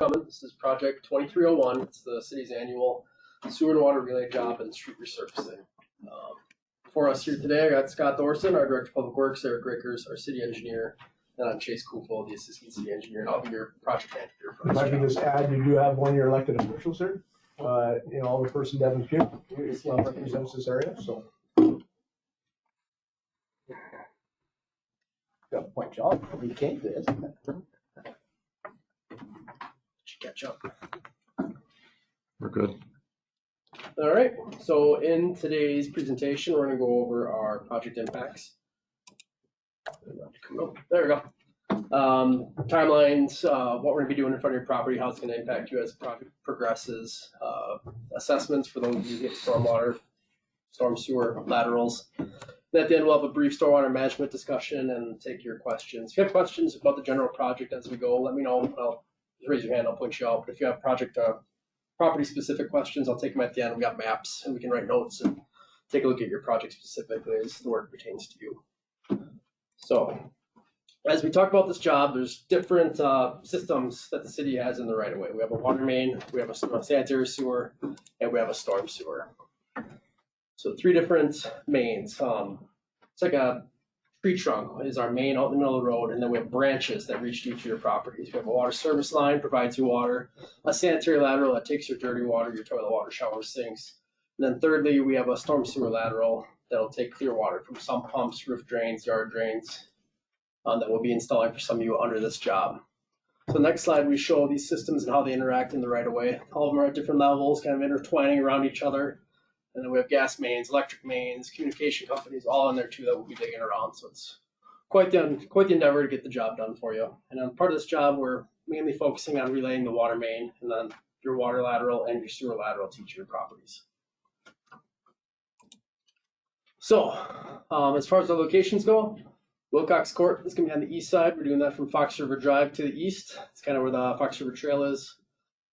coming. This is project 2301. It's the city's annual sewer and water relay job and street resurfacing. For us here today, I got Scott Thorson, our Director of Public Works, Eric Rickers, our city engineer, and I'm Chase Kufel, the Assistant City Engineer, and I'll be your project manager for this If I job. can just add, you do have one of your elected officials here. The person Devin Pugh represents this area, so. Got a point job. You can't do it. Should catch up. We're good. All right, so in today's presentation, we're going to go over our project impacts. There we go. Timelines, what we're going to be doing in front of your property, how it's going to impact you as the project progresses, assessments for those who get stormwater, storm sewer laterals. And at the end, we'll have a brief stormwater management discussion and take your questions. If you have questions about the general project as we go, let me know. Just raise your hand, I'll point you out. But if you have property-specific questions, I'll take them at the end. We got maps, and we can write notes and take a look at your project specifically as the work pertains to you. So, as we talk about this job, there's different systems that the city has in the right-of-way. We have a water main, we have a sanitary sewer, and we have a storm sewer. So 3 different mains. It's like a tree trunk is our main out in the middle of the road, and then we have branches that reach each of your properties. We have a water service line, provides you water, a sanitary lateral that takes your dirty water, your toilet water, shower, sinks. And then thirdly, we have a storm sewer lateral that'll take clear water from sump pumps, roof drains, yard drains that we'll be installing for some of you under this job. So next slide, we show these systems and how they interact in the right-of-way. All of them are at different levels, kind of intertwining around each other. And then we have gas mains, electric mains, communication companies, all in there too that we'll be digging around. So it's quite the endeavor to get the job done for you. And on part of this job, we're mainly focusing on relaying the water main and then your water lateral and your sewer lateral to each of your properties. So as far as the locations go, Wilcox Court is going to be on the east side. We're doing that from Fox River Drive to the east. It's kind of where the Fox River Trail is.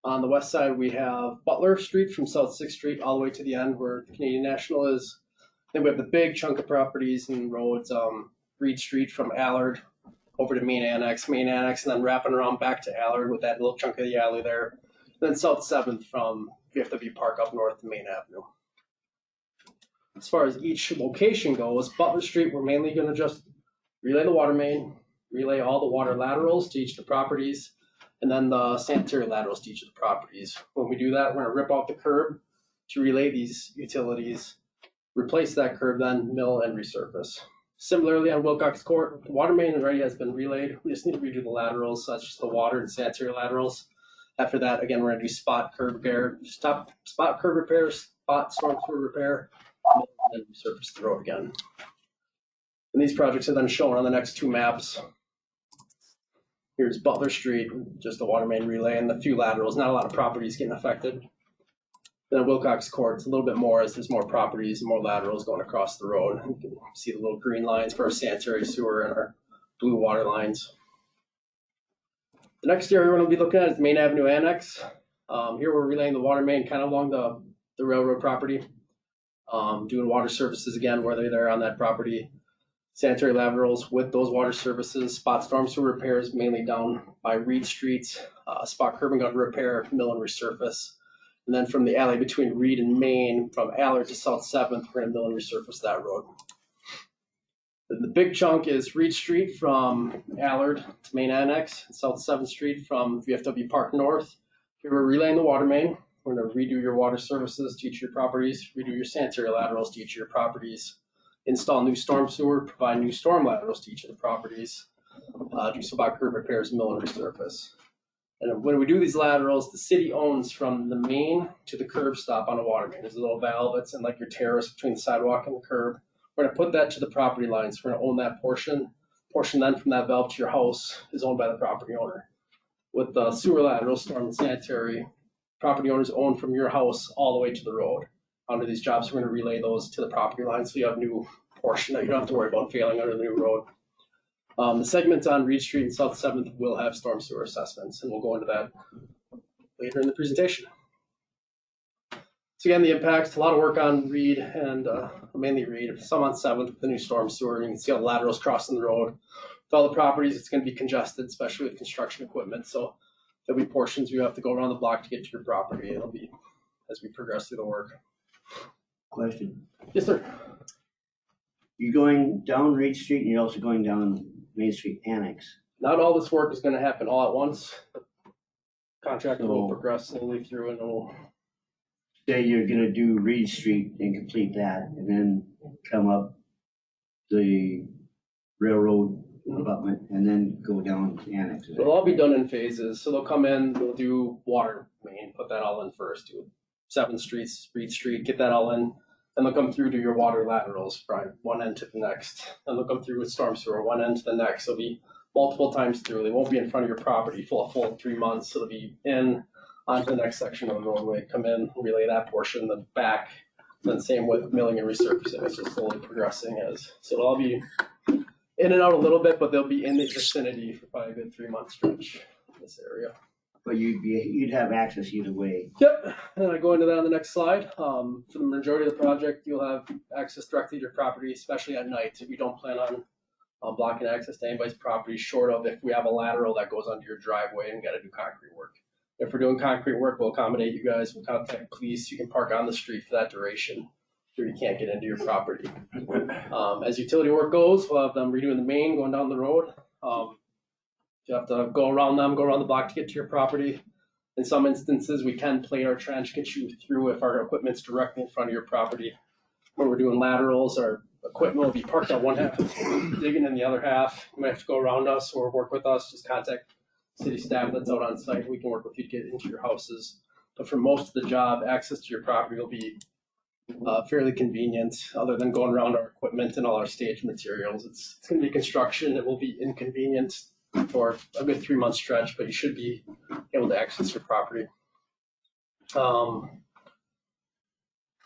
On the west side, we have Butler Street from South 6th Street all the way to the end where the Canadian National is. Then we have the big chunk of properties and roads, Reid Street from Allard over to Main Annex, and then wrapping around back to Allard with that little chunk of the alley there. Then South 7th from VFW Park up north to Main Avenue. As far as each location goes, Butler Street, we're mainly going to just relay the water main, relay all the water laterals to each of the properties, and then the sanitary laterals to each of the properties. When we do that, we're going to rip out the curb to relay these utilities, replace that curb, then mill and resurface. Similarly, on Wilcox Court, the water main already has been relayed. We just need to redo the laterals, so that's just the water and sanitary laterals. After that, again, we're going to do spot curb repair, spot curb repair, spot storm sewer repair, and then resurface the road again. And these projects are then shown on the next 2 maps. Here's Butler Street, just the water main relay and the few laterals. Not a lot of properties getting affected. Then Wilcox Court, it's a little bit more as there's more properties and more laterals going across the road. You can see the little green lines for our sanitary sewer and our blue water lines. The next area we're going to be looking at is the Main Avenue Annex. Here we're relaying the water main kind of along the railroad property. Doing water services again, whether they're on that property. Sanitary laterals with those water services, spot storm sewer repairs mainly down by Reid Street, spot curb and gutter repair, mill and resurface. And then from the alley between Reid and Main, from Allard to South 7th, we're going to mill and resurface that road. The big chunk is Reid Street from Allard to Main Annex, and South 7th Street from VFW Park North. Here we're relaying the water main. We're going to redo your water services to each of your properties, redo your sanitary laterals to each of your properties. Install new storm sewer, provide new storm laterals to each of the properties, do spot curb repairs, mill and resurface. And when we do these laterals, the city owns from the main to the curb stop on a water main. There's a little valve that's in like your terrace between the sidewalk and the curb. We're going to put that to the property line, so we're going to own that portion. Portion then from that valve to your house is owned by the property owner. With the sewer laterals, storm and sanitary, property owners own from your house all the way to the road. Under these jobs, we're going to relay those to the property line so you have a new portion that you don't have to worry about failing under the new road. The segments on Reid Street and South 7th will have storm sewer assessments, and we'll go into that later in the presentation. So again, the impacts, a lot of work on Reid and mainly Reid, some on 7th, the new storm sewer. You can see all the laterals crossing the road. With all the properties, it's going to be congested, especially with construction equipment. So there'll be portions you have to go around the block to get to your property. It'll be as we progress through the work. Question. Yes, sir. You're going down Reid Street and you're also going down Main Street Annex. Not all this work is going to happen all at once. The contractor will So- progress slowly through, and we'll Say you're gonna do Reid Street and complete that and then come up the railroad abutment and then go down to Annex. Is that it'll all be done in phases. So they'll come in, they'll do water main, put that all in first, do 7th Street, Reid Street, get that all in. Then they'll come through to your water laterals, from one end to the next. Then they'll come through with storm sewer, one end to the next. It'll be multiple times through. They won't be in front of your property full 3 months. It'll be in onto the next section of the roadway, come in, relay that portion, then back. Then same with milling and resurfacing. It's just slowly progressing as. So it'll all be in and out a little bit, but they'll be in the vicinity for probably a good 3 month stretch in this area. But you'd have access either way. Yep, and I go into that on the next slide. For the majority of the project, you'll have access directly to your property, especially at night. We don't plan on blocking access to anybody's property, short of if we have a lateral that goes under your driveway and got to do concrete work. If we're doing concrete work, we'll accommodate you guys. We'll contact police. You can park on the street for that duration, so you can't get into your property. As utility work goes, we'll have them redoing the main, going down the road. You have to go around the block to get to your property. In some instances, we can plate our trench, get you through if our equipment's directly in front of your property. When we're doing laterals, our equipment will be parked on one half, digging in the other half. You might have to go around us or work with us. Just contact city staff that's out on site. We can work with you to get into your houses. But for most of the job, access to your property will be fairly convenient, other than going around our equipment and all our stage materials. It's going to be construction. It will be inconvenient for a good 3 month stretch, but you should be able to access your property.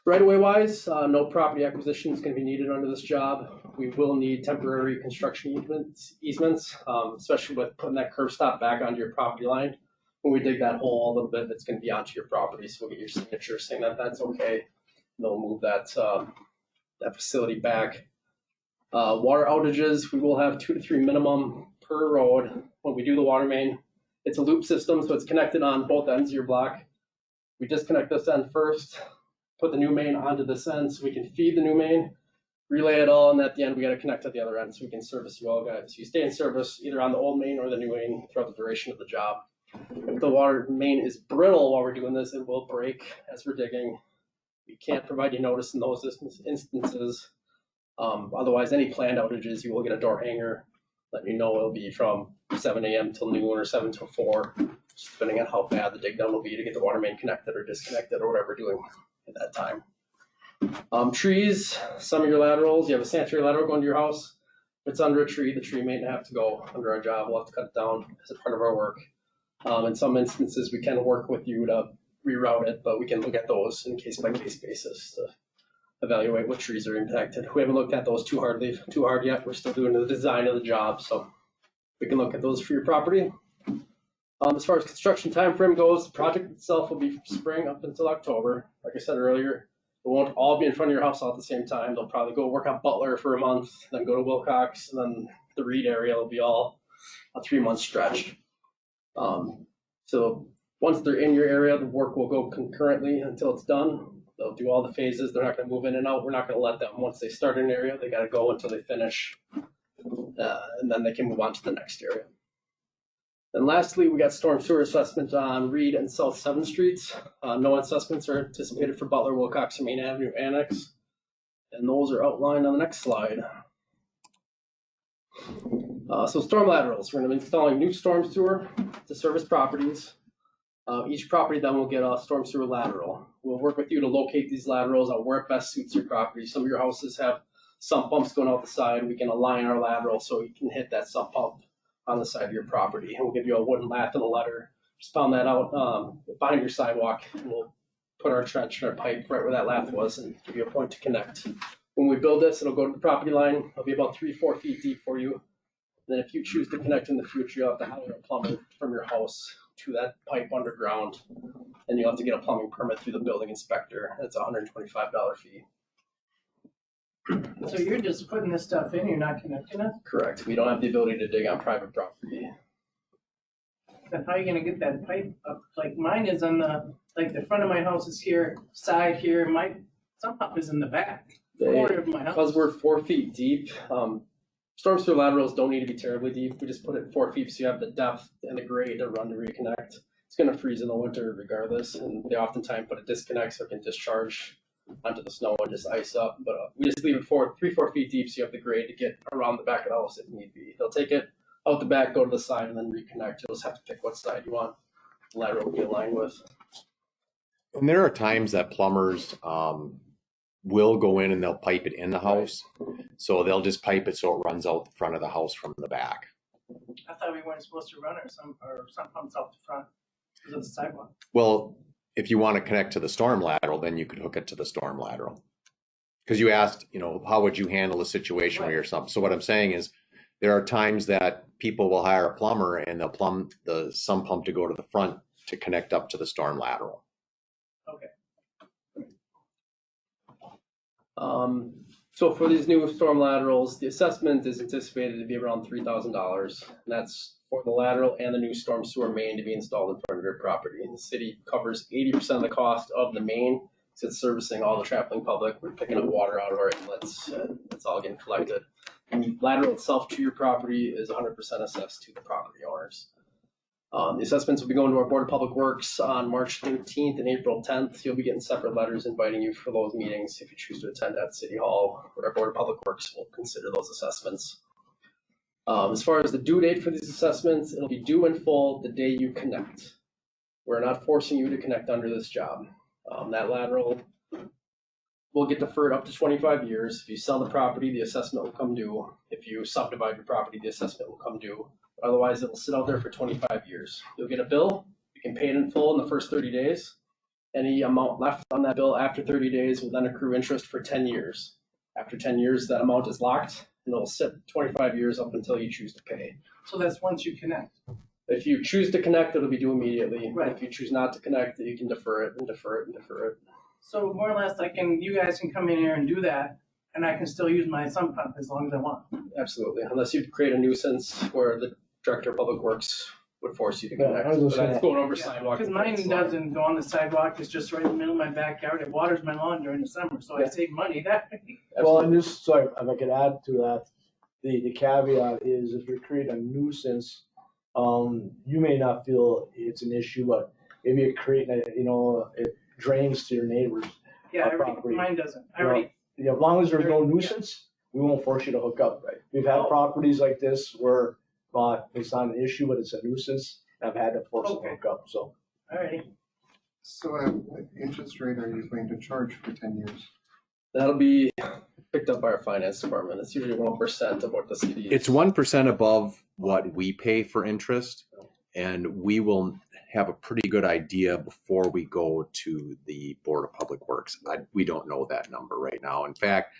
Right away wise, no property acquisition is going to be needed under this job. We will need temporary construction easements, especially with putting that curb stop back onto your property line. When we dig that hole a little bit, it's going to be onto your property, so we'll get your signature saying that that's okay. They'll move that facility back. Water outages, we will have 2 to 3 minimum per road. When we do the water main, it's a loop system, so it's connected on both ends of your block. We disconnect this end first, put the new main onto this end so we can feed the new main, relay it all, and at the end we got to connect at the other end so we can service you all guys. You stay in service either on the old main or the new main throughout the duration of the job. If the water main is brittle while we're doing this, it will break as we're digging. We can't provide you notice in those instances. Otherwise, any planned outages, you will get a door hanger. Let you know it'll be from 7 a.m. till noon or 7 till 4, just depending on how bad the dig down will be to get the water main connected or disconnected or whatever we're doing at that time. Trees, some of your laterals, you have a sanitary lateral going to your house. If it's under a tree, the tree may have to go under our job. We'll have to cut it down as a part of our work. In some instances, we can work with you to reroute it, but we can look at those in case-by-case basis to evaluate what trees are impacted. We haven't looked at those too hard yet. We're still doing the design of the job, so we can look at those for your property. As far as construction time frame goes, the project itself will be from spring up until October. Like I said earlier, it won't all be in front of your house all at the same time. They'll probably go work on Butler for a month, then go to Wilcox, and then the Reid area will be all a 3 month stretch. So once they're in your area, the work will go concurrently until it's done. They'll do all the phases. They're not going to move in and out. We're not going to let them. Once they start an area, they got to go until they finish, and then they can move on to the next area. And lastly, we got storm sewer assessment on Reid and South 7th Streets. No assessments are anticipated for Butler, Wilcox, and Main Avenue Annex, and those are outlined on the next slide. So storm laterals, we're going to be installing new storm sewer to service properties. Each property then will get a storm sewer lateral. We'll work with you to locate these laterals on where it best suits your property. Some of your houses have sump pumps going out the side. We can align our lateral so you can hit that sump pump on the side of your property. And we'll give you a wooden lath and a letter. Just pound that out behind your sidewalk, and we'll put our trench and our pipe right where that lath was and give you a point to connect. When we build this, it'll go to the property line. It'll be about 3-4 feet deep for you. Then if you choose to connect in the future, you'll have to hire a plumber from your house to that pipe underground. And you'll have to get a plumbing permit through the building inspector. That's a $125 fee. So you're just putting this stuff in, you're not connecting it? Correct. We don't have the ability to dig on private property. then how are you gonna get that pipe up? Like mine is on the front of my house is here, side here, my sump pump is in the back corner of my house. Because we're 4 feet deep, storm sewer laterals don't need to be terribly deep. We just put it 4 feet so you have the depth and the grade to run to reconnect. It's gonna freeze in the winter regardless, and they oftentimes put a disconnect so it can discharge onto the snow and just ice up. But we just leave it 4 feet deep so you have the grade to get around the back of the house if need be. They'll take it out the back, go to the side, and then reconnect. You'll just have to pick what side you want the lateral to be aligned with. And there are times that plumbers will go in and they'll pipe it in the house. So they'll just pipe it so it runs out the front of the house from the back. I thought we weren't supposed to run some pumps out the front because of the sidewalk. Well, if you want to connect to the storm lateral, then you could hook it to the storm lateral. Because you asked, how would you handle a situation where you're something? So what I'm saying is there are times that people will hire a plumber and they'll plumb the sump pump to go to the front to connect up to the storm lateral. Okay. So for these new storm laterals, the assessment is anticipated to be around $3,000. And that's for the lateral and the new storm sewer main to be installed in front of your property. And the city covers 80% of the cost of the main, so it's servicing all the traveling public. We're picking up water out of our inlets, and it's all getting collected. And the lateral itself to your property is 100% assessed to the property owners. The assessments will be going to our Board of Public Works on March 13th and April 10th. You'll be getting separate letters inviting you for those meetings if you choose to attend at City Hall, where our Board of Public Works will consider those assessments. As far as the due date for these assessments, it'll be due in full the day you connect. We're not forcing you to connect under this job. That lateral will get deferred up to 25 years. If you sell the property, the assessment will come due. If you subdivide your property, the assessment will come due. Otherwise, it will sit out there for 25 years. You'll get a bill. You can pay it in full in the first 30 days. Any amount left on that bill after 30 days will then accrue interest for 10 years. After 10 years, that amount is locked, and it'll sit 25 years up until you choose to pay. So that's once you connect. If you choose to connect, it'll be due immediately. Right. If you choose not to connect, you can defer it and defer it and defer it. So more or less, you guys can come in here and do that, and I can still use my sump pump as long as I want. Absolutely, unless you create a nuisance where the Director of Public Works would force you to Yeah, connect. I was But gonna that's say- going over sidewalk. Because mine doesn't go on the sidewalk, it's just right in the middle of my backyard, it waters my lawn during the summer, so I Yeah. save money that way. Well, and just so if I could add to that, the caveat is if you create a nuisance, you may not feel it's an issue, but maybe it it drains to your neighbors. Yeah, property. mine doesn't. Yeah, as long as there's no nuisance, we won't force you to hook up. Right. We've had Oh. properties like this where it's not an issue, but it's a nuisance. I've had to force them to Okay. hook up, so. Alrighty. So what interest rate are you going to charge for 10 years? That'll be picked up by our finance department. It's usually 1% of what the city is. It's 1% above what we pay for interest, and we will have a pretty good idea before we go to the Board of Public Works. We don't know that number right now. In fact,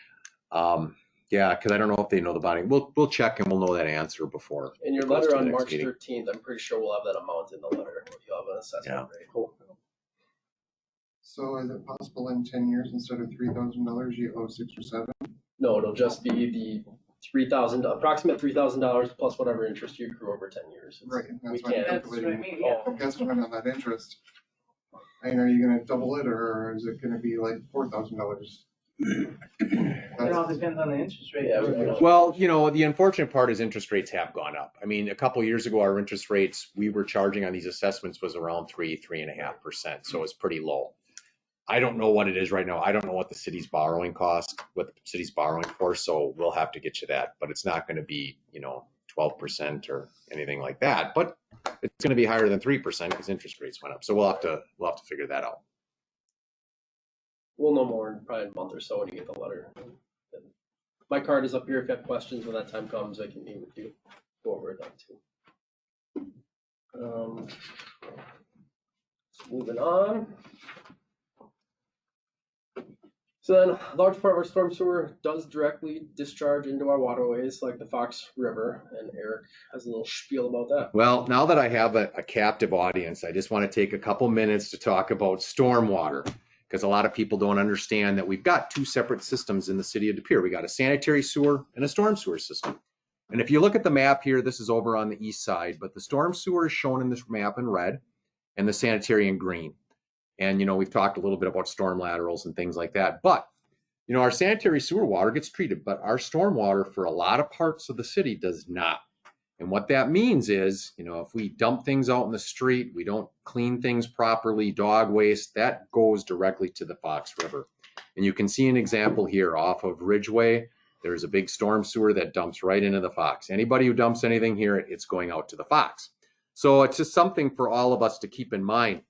because I don't know if they know the bonding. We'll check and we'll know that answer before. In your it goes letter to the on next March meeting. 13th, I'm pretty sure we'll have that amount in the letter. You'll have an assessment rate. So is it possible in 10 years, instead of $3,000, you owe 6 or 7? No, it'll just be the approximate $3,000 plus whatever interest you accrue over 10 years. Right, We that's why I'm can't. That's what I calculating. mean, yeah. Guesstimate on that interest. Are you gonna double it, or is it gonna be like $4,000? It all depends on the interest rate. Yeah, we don't know. Well, the unfortunate part is interest rates have gone up. I mean, a couple of years ago, our interest rates we were charging on these assessments was around 3.5%. So it's pretty low. I don't know what it is right now. I don't know what the city's borrowing cost, what the city's borrowing for. So we'll have to get you that, but it's not going to be, 12% or anything like that. But it's going to be higher than 3% because interest rates went up. So we'll have to figure that out. We'll know more in probably a month or so when you get the letter. My card is up here if you have questions when that time comes. I can meet with you, go over it then too. Moving on. So then, a large part of our storm sewer does directly discharge into our waterways, like the Fox River, and Eric has a little spiel about that. Well, now that I have a captive audience, I just want to take a couple minutes to talk about stormwater, because a lot of people don't understand that we've got two separate systems in the city of De Pere. We got a sanitary sewer and a storm sewer system. And if you look at the map here, this is over on the east side, but the storm sewer is shown in this map in red and the sanitary in green. And, you know, we've talked a little bit about storm laterals and things like that, but, you know, our sanitary sewer water gets treated, but our storm water for a lot of parts of the city does not. And what that means is, you know, if we dump things out in the street, we don't clean things properly, dog waste, that goes directly to the Fox River. And you can see an example here off of Ridgeway. There's a big storm sewer that dumps right into the Fox. Anybody who dumps anything here, it's going out to the Fox. So it's just something for all of us to keep in mind.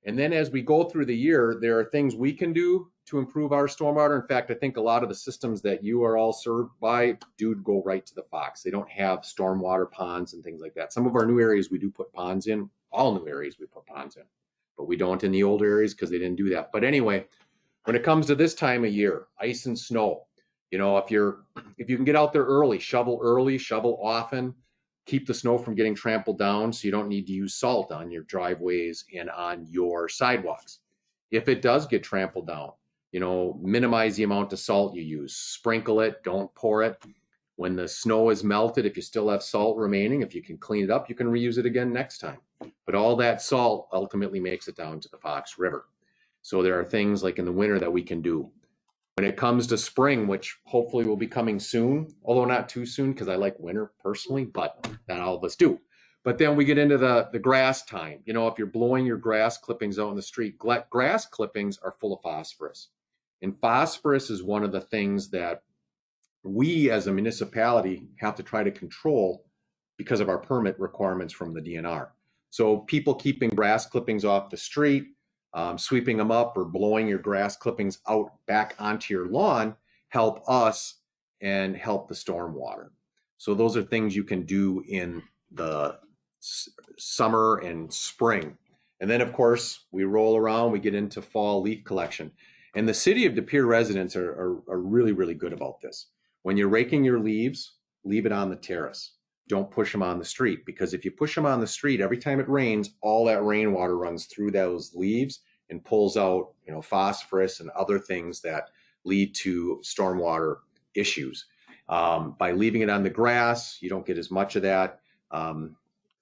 And then as we go through the year, there are things we can do to improve our stormwater. In fact, I think a lot of the systems that you are all served by do go right to the Fox. They don't have stormwater ponds and things like that. Some of our new areas we do put ponds in. All new areas we put ponds in, but we don't in the old areas because they didn't do that. But anyway, when it comes to this time of year, ice and snow, you know, if you can get out there early, shovel often, keep the snow from getting trampled down so you don't need to use salt on your driveways and on your sidewalks. If it does get trampled down, you know, minimize the amount of salt you use, sprinkle it, don't pour it. When the snow is melted, if you still have salt remaining, if you can clean it up, you can reuse it again next time. But all that salt ultimately makes it down to the Fox River. So there are things like in the winter that we can do. When it comes to spring, which hopefully will be coming soon, although not too soon because I like winter personally, but not all of us do. But then we get into the grass time. You know, if you're blowing your grass clippings out in the street, grass clippings are full of phosphorus. And phosphorus is one of the things that we as a municipality have to try to control because of our permit requirements from the DNR. So people keeping grass clippings off the street, sweeping them up or blowing your grass clippings out back onto your lawn help us and help the storm water. So those are things you can do in the summer and spring. And then of course we roll around, we get into fall leaf collection. And the city of De Pere residents are really, really good about this. When you're raking your leaves, leave it on the terrace. Don't push them on the street, because if you push them on the street, every time it rains, all that rainwater runs through those leaves and pulls out, you know, phosphorus and other things that lead to stormwater issues. By leaving it on the grass, you don't get as much of that.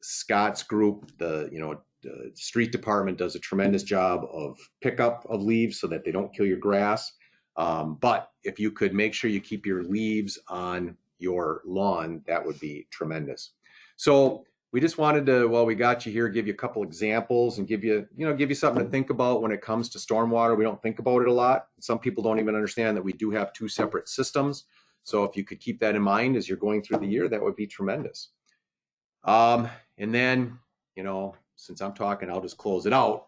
Scott's group, the street department does a tremendous job of pickup of leaves so that they don't kill your grass. But if you could make sure you keep your leaves on your lawn, that would be tremendous. So we just wanted to, while we got you here, give you a couple examples and give you something to think about when it comes to stormwater. We don't think about it a lot. Some people don't even understand that we do have two separate systems. So if you could keep that in mind as you're going through the year, that would be tremendous. And then, you know, since I'm talking, I'll just close it out.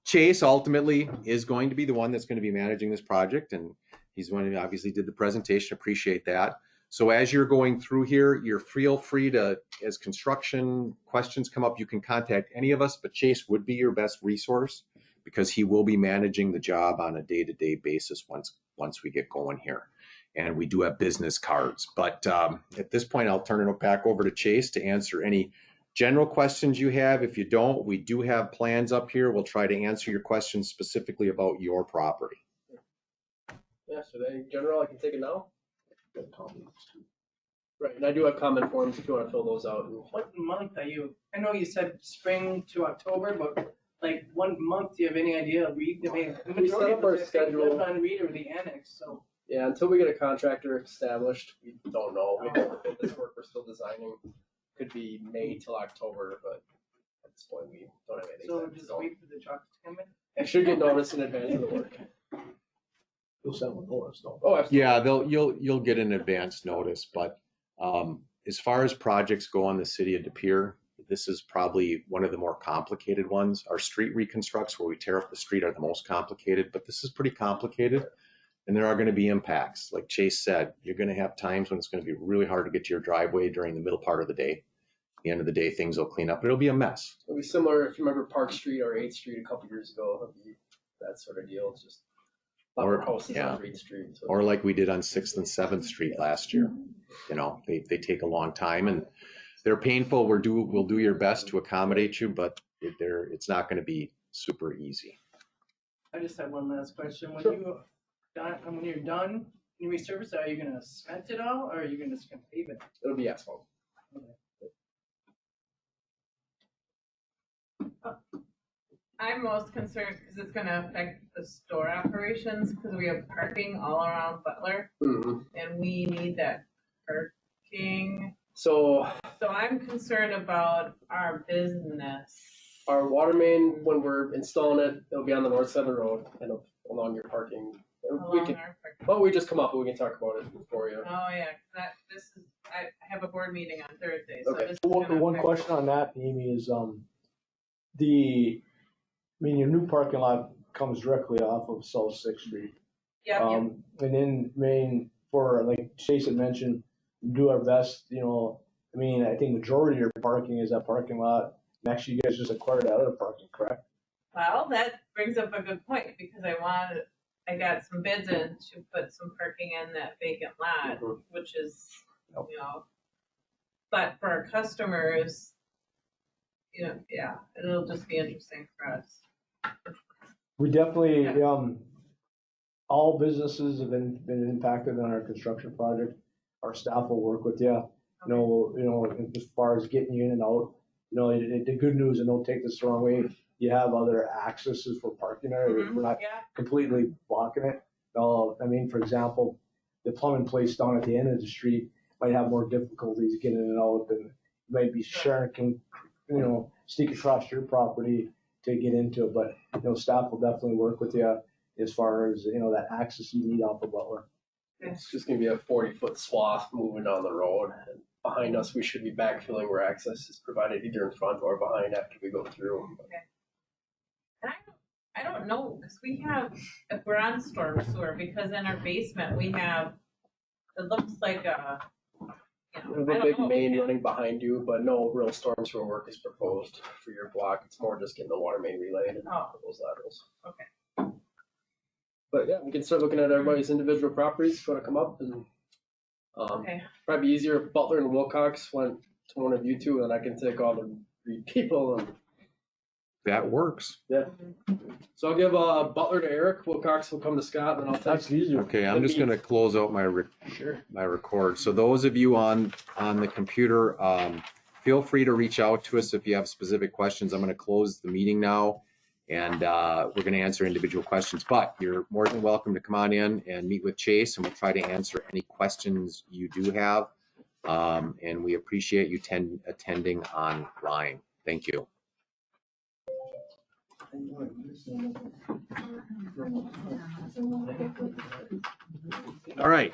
Chase ultimately is going to be the one that's going to be managing this project, and he's the one who obviously did the presentation. Appreciate that. So as you're going through here, you're feel free to, as construction questions come up, you can contact any of us, but Chase would be your best resource because he will be managing the job on a day-to-day basis once we get going here. And we do have business cards. But at this point, I'll turn it back over to Chase to answer any general questions you have. If you don't, we do have plans up here. We'll try to answer your questions specifically about your property. Yeah, so in general, I can take it now. Right, and I do have comment forms if you want to fill those out. What month are you? I know you said spring to October, but like what month? Do you have any idea? Reid, I mean, the We set majority up of our us, I think, schedule. live on Reid or the Annex, so. Yeah, until we get a contractor established, we don't know. We have this work we're still designing. Could be May till October, but at this point we don't have anything. So set in just stone. wait for the truck to come in? I should get notice in advance of the work. You'll send them notice, though. Oh, absolutely. Yeah, you'll get an advance notice, but as far as projects go on the city of De Pere, this is probably one of the more complicated ones. Our street reconstructs where we tear up the street are the most complicated, but this is pretty complicated. And there are going to be impacts. Like Chase said, you're going to have times when it's going to be really hard to get to your driveway during the middle part of the day. At the end of the day, things will clean up, but it'll be a mess. It'll be similar if you remember Park Street or 8th Street a couple years ago. It'll be that sort of deal. It's just a lot more houses on Reid Street. So. Or like we did on 6th and 7th Street last year. You know, they take a long time and they're painful. We'll do your best to accommodate you, but it's not going to be super easy. I just have one last question. Sure. When you're done, you resurface it, are you gonna cement it all, or are you gonna just gonna pave it? It'll be asphalt. I'm most concerned because it's gonna affect the store operations, because we have parking all around Butler, Mhm. and we need that parking. So So I'm concerned about our business. our water main, when we're installing it, it'll be on the north side of the road and along your parking. We Along can, our parking. well, we just come up and we can talk about it for you. Oh, yeah, I have a board meeting on Thursday, so Okay. this is One, gonna one affect- question on that, Amy, is, your new parking lot comes directly off of South Sixth Street. Yeah, yeah. And then, for, like Jason mentioned, do our best, I think majority of your parking is that parking lot. And actually, you guys just acquired that other parking, correct? Well, that brings up a good point, because I got some bids in to put some parking in that vacant lot, Mhm. which is, but for our customers, yeah, it'll just be interesting for us. We definitely, Yeah. all businesses have been impacted on our construction project. Our staff will work with you, as far as getting you in and out. The good news, and don't take this the wrong way, you have other accesses for parking there. Mhm. We're not Yeah, completely blocking it. For example, the plumbing place down at the end of the street might have more difficulties getting in and out than maybe Sharon can, sneak across your property to get into it. But, staff will definitely work with you as far as, that access you need off of Butler. It's just gonna be a 40-foot swath moving down the road. And behind us, we should be backfilling where access is provided either in front or behind after we go through. and I don't know, because we're on storm sewer, because in our basement, it looks like a, There's a big main running behind you, but no real storm sewer work is proposed for your block. It's more just getting the water main relayed and Oh. those laterals. Okay. But yeah, we can start looking at everybody's individual properties. If you want to come up and Okay. probably easier if Butler and Wilcox went to one of you two, and I can take all the Reid people. And That works. so I'll give Butler to Eric. Wilcox will come to Scott, and then I'll take. That's easier. Okay, I'm just gonna close out my Sure. record. So those of you on the computer, feel free to reach out to us if you have specific questions. I'm gonna close the meeting now, and we're gonna answer individual questions. But you're more than welcome to come on in and meet with Chase, and we'll try to answer any questions you do have. And we appreciate you attending online. Thank you. All right.